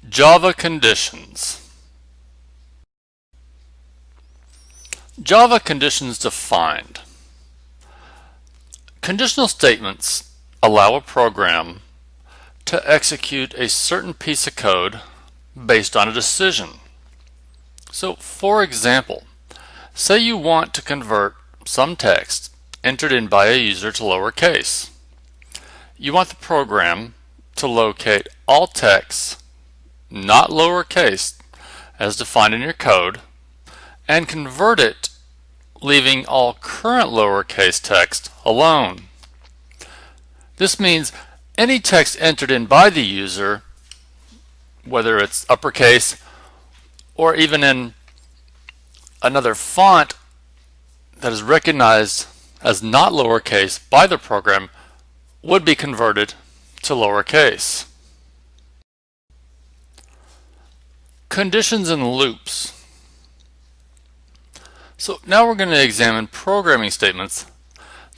Java conditions. Java conditions defined. Conditional statements allow a program to execute a certain piece of code based on a decision. So, for example, say you want to convert some text entered in by a user to lowercase. You want the program to locate all text not lowercase as defined in your code and convert it, leaving all current lowercase text alone. This means any text entered in by the user, whether it's uppercase or even in another font that is recognized as not lowercase by the program, would be converted to lowercase. Conditions and loops. So now we're going to examine programming statements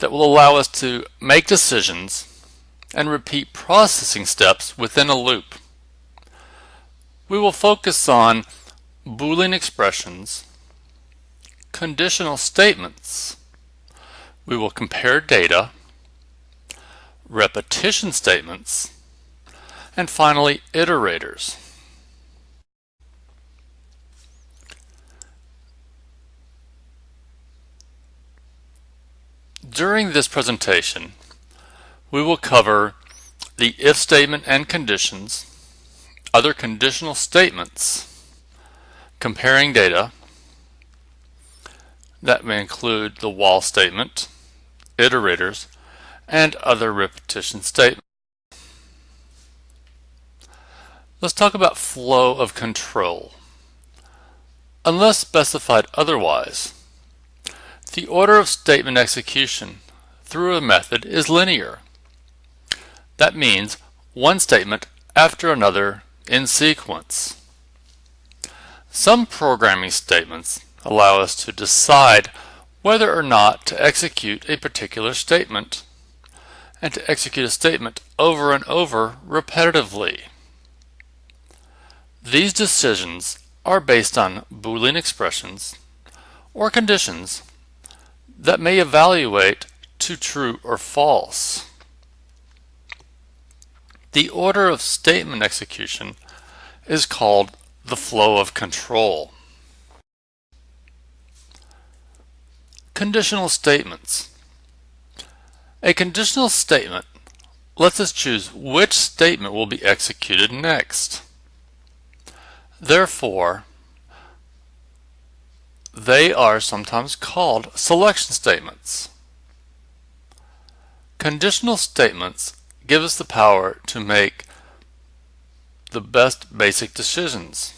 that will allow us to make decisions and repeat processing steps within a loop. We will focus on Boolean expressions, conditional statements. We will compare data, repetition statements, and finally iterators. During this presentation, we will cover the if statement and conditions, other conditional statements, comparing data, that may include the while statement, iterators, and other repetition statements. Let's talk about flow of control. Unless specified otherwise, the order of statement execution through a method is linear. That means one statement after another in sequence. Some programming statements allow us to decide whether or not to execute a particular statement and to execute a statement over and over repetitively. These decisions are based on Boolean expressions or conditions that may evaluate to true or false. The order of statement execution is called the flow of control. Conditional statements. A conditional statement lets us choose which statement will be executed next. Therefore, they are sometimes called selection statements. Conditional statements give us the power to make the best basic decisions.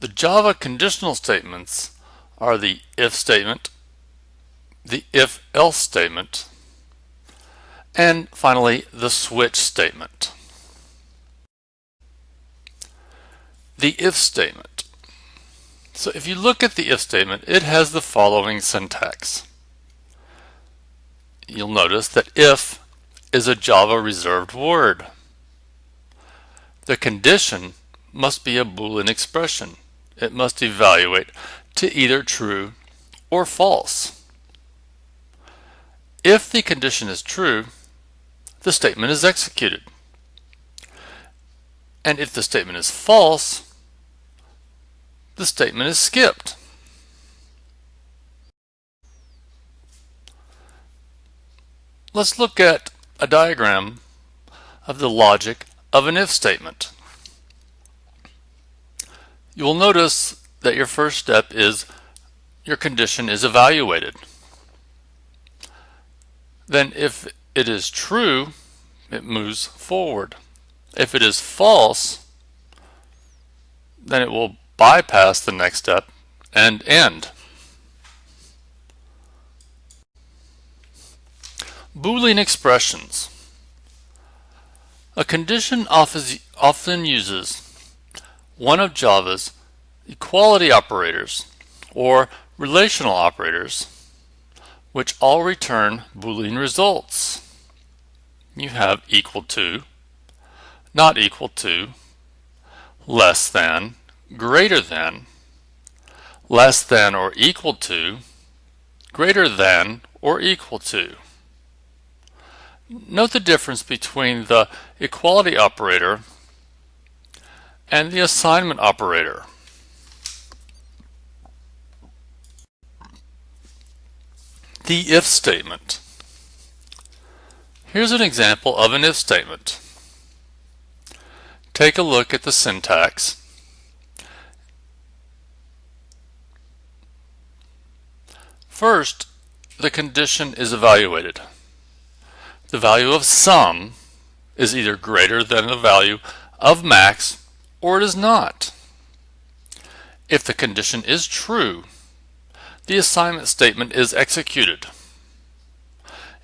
The Java conditional statements are the if statement, the if-else statement, and finally the switch statement. The if statement. So if you look at the if statement, it has the following syntax. You'll notice that if is a Java reserved word. The condition must be a Boolean expression. It must evaluate to either true or false. If the condition is true, the statement is executed. And if the statement is false, the statement is skipped. Let's look at a diagram of the logic of an if statement. You will notice that your first step is your condition is evaluated. Then if it is true, it moves forward. If it is false, then it will bypass the next step and end. Boolean expressions. A condition often uses one of Java's equality operators or relational operators, which all return Boolean results. You have equal to, not equal to, less than, greater than, less than or equal to, greater than or equal to. Note the difference between the equality operator and the assignment operator. The if statement. Here's an example of an if statement. Take a look at the syntax. First, the condition is evaluated. The value of sum is either greater than the value of max or it is not. If the condition is true, the assignment statement is executed.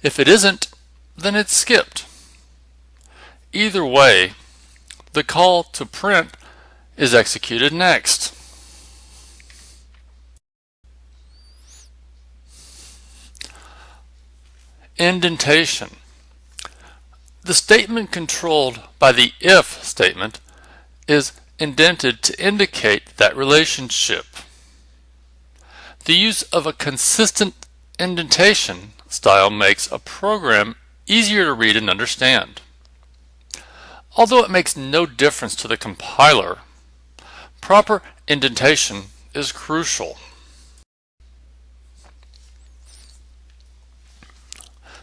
If it isn't, then it's skipped. Either way, the call to print is executed next. Indentation. The statement controlled by the if statement is indented to indicate that relationship. The use of a consistent indentation style makes a program easier to read and understand. Although it makes no difference to the compiler, proper indentation is crucial.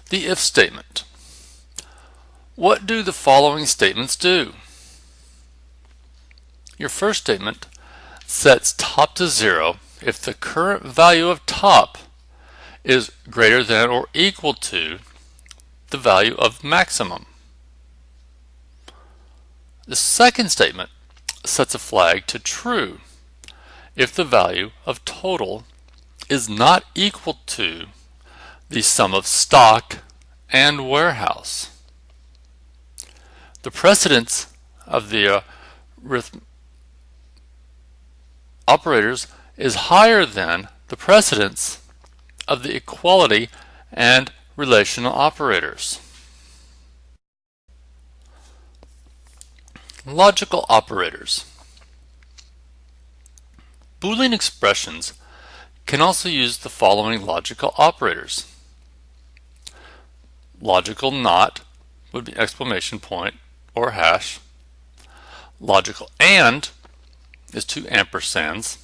The if statement. What do the following statements do? Your first statement sets top to 0 if the current value of top is greater than or equal to the value of maximum. The second statement sets a flag to true if the value of total is not equal to the sum of stock and warehouse. The precedence of the operators is higher than the precedence of the equality and relational operators. Logical operators. Boolean expressions can also use the following logical operators. Logical not would be exclamation point or hash. Logical and is 2 ampersands.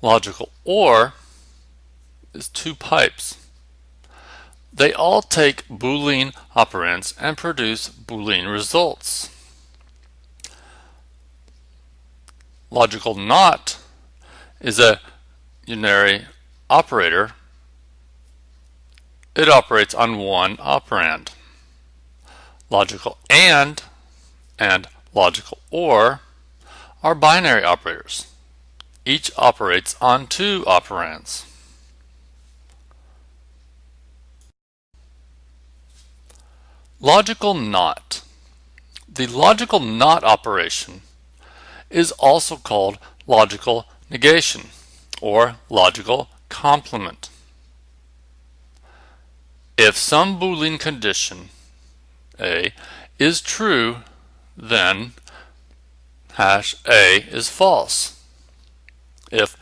Logical or is 2 pipes. They all take Boolean operands and produce Boolean results. Logical not is a unary operator. It operates on one operand. Logical and logical or are binary operators. Each operates on 2 operands. Logical not. The logical not operation is also called logical negation or logical complement. If some Boolean condition A is true, then hash A is false. If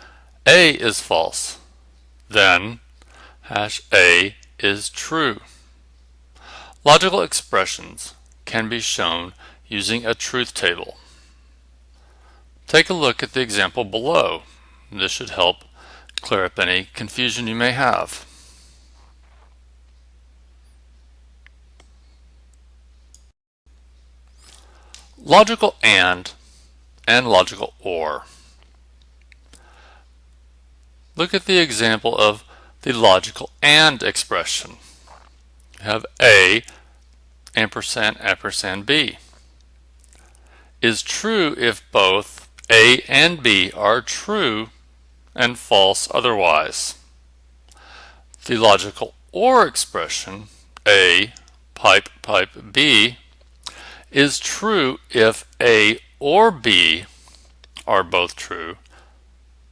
A is false, then hash A is true. Logical expressions can be shown using a truth table. Take a look at the example below. This should help clear up any confusion you may have. Logical and logical or. Look at the example of the logical and expression. You have A ampersand ampersand B is true if both A and B are true and false otherwise. The logical or expression A pipe pipe B is true if A or B are both true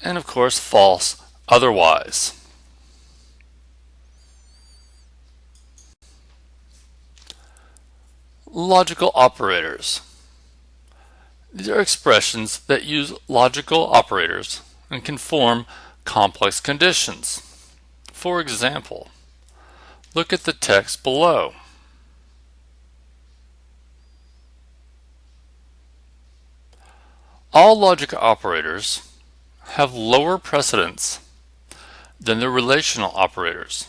and of course false otherwise. Logical operators. These are expressions that use logical operators and can form complex conditions. For example, look at the text below. All logical operators have lower precedence than the relational operators.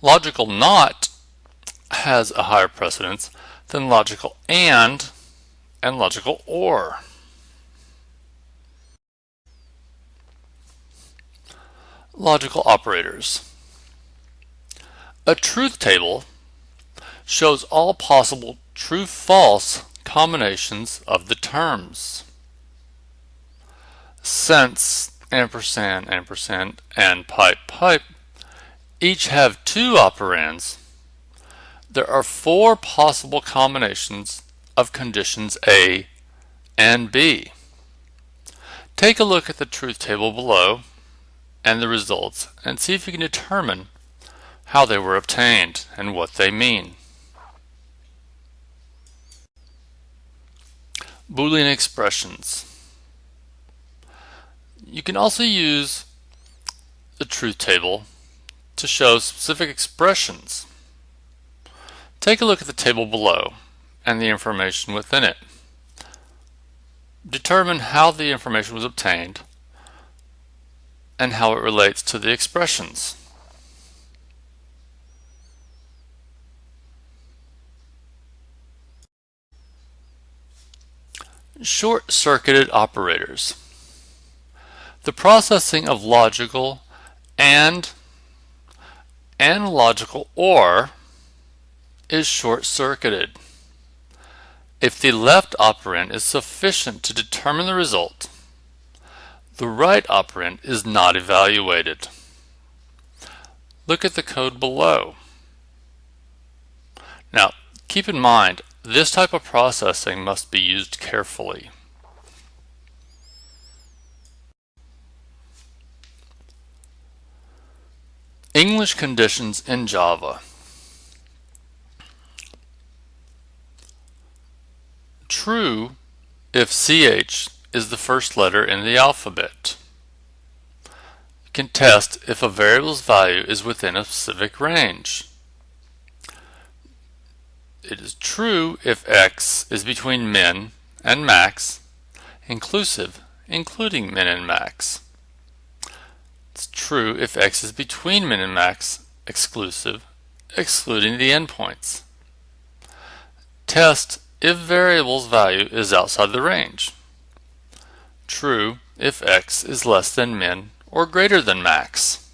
Logical not has a higher precedence than logical and logical or. Logical operators. A truth table shows all possible true-false combinations of the terms. Since ampersand, ampersand, and pipe, pipe each have two operands, there are four possible combinations of conditions A and B. Take a look at the truth table below and the results and see if you can determine how they were obtained and what they mean. Boolean expressions. You can also use the truth table to show specific expressions. Take a look at the table below and the information within it. Determine how the information was obtained and how it relates to the expressions. Short-circuited operators. The processing of logical and logical OR is short-circuited. If the left operand is sufficient to determine the result, the right operand is not evaluated. Look at the code below. Now, keep in mind, this type of processing must be used carefully. English conditions in Java. True if CH is the first letter in the alphabet. You can test if a variable's value is within a specific range. It is true if X is between min and max, inclusive, including min and max. It's true if X is between min and max, exclusive, excluding the endpoints. Test if variable's value is outside the range. True if X is less than min or greater than max.